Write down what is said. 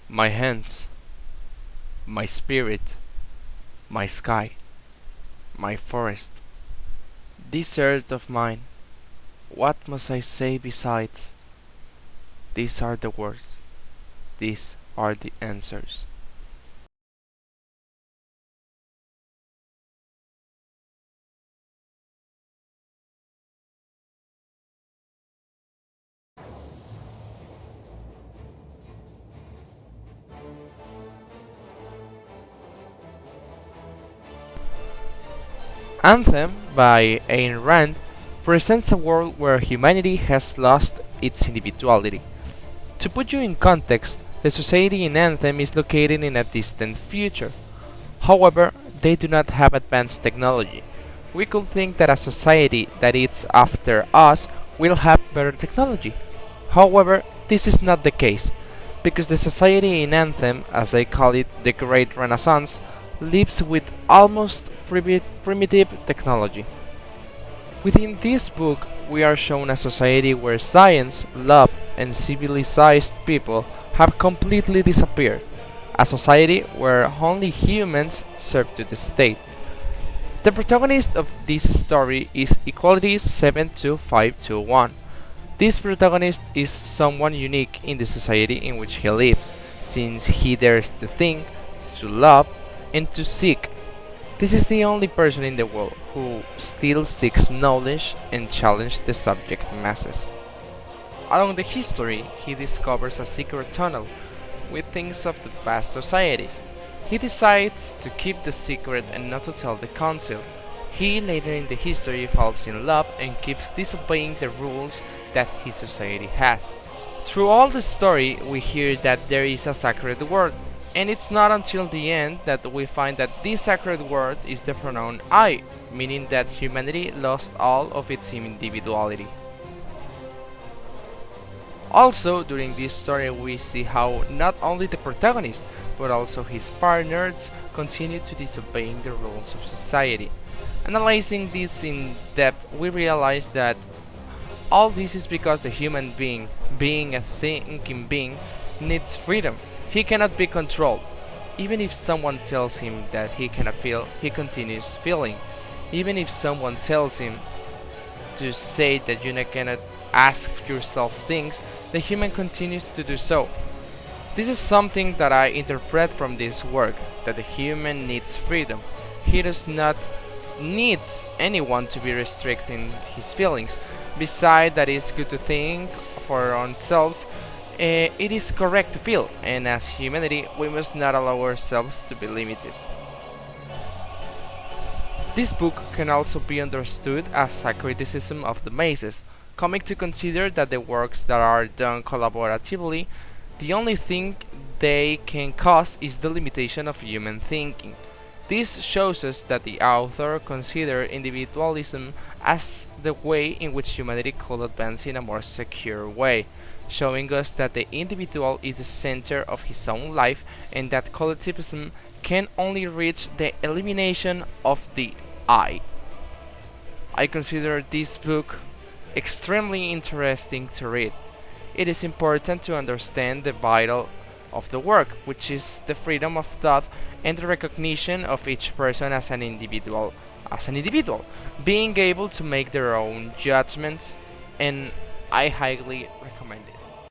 My hands, my spirit, my sky, my forest, this earth of mine, what must I say besides? These are the words, these are the answers. Anthem by Ayn Rand presents a world where humanity has lost its individuality. To put you in context, the society in Anthem is located in a distant future. However, they do not have advanced technology. We could think that a society that is after us will have better technology. However, this is not the case, because the society in Anthem, as they call it the Great Renaissance, lives with almost primitive technology. Within this book, we are shown a society where science, love, and civilized people have completely disappeared. A society where only humans serve to the state. The protagonist of this story is Equality 72521. This protagonist is someone unique in the society in which he lives, since he dares to think, to love, and to seek. This is the only person in the world who still seeks knowledge and challenges the subject masses. Along the history, he discovers a secret tunnel with things of the past societies. He decides to keep the secret and not to tell the council. He later in the history falls in love and keeps disobeying the rules that his society has. Through all the story, we hear that there is a sacred word, and it's not until the end that we find that this sacred word is the pronoun I, meaning that humanity lost all of its individuality. Also, during this story, we see how not only the protagonist, but also his partners continue to disobeying the rules of society. Analyzing this in depth, we realize that all this is because the human being, being a thinking being, needs freedom. He cannot be controlled. Even if someone tells him that he cannot feel, he continues feeling. Even if someone tells him to say that you cannot ask yourself things, the human continues to do so. This is something that I interpret from this work, that the human needs freedom. He does not needs anyone to be restricting his feelings. Besides that, it's good to think for ourselves. It is correct to feel, and as humanity, we must not allow ourselves to be limited. This book can also be understood as a criticism of the masses, coming to consider that the works that are done collaboratively, the only thing they can cause is the limitation of human thinking. This shows us that the author considered individualism as the way in which humanity could advance in a more secure way, showing us that the individual is the center of his own life and that collectivism can only reach the elimination of the I. I consider this book extremely interesting to read. It is important to understand the vital of the work, which is the freedom of thought and the recognition of each person as an individual, being able to make their own judgments, and I highly recommend it.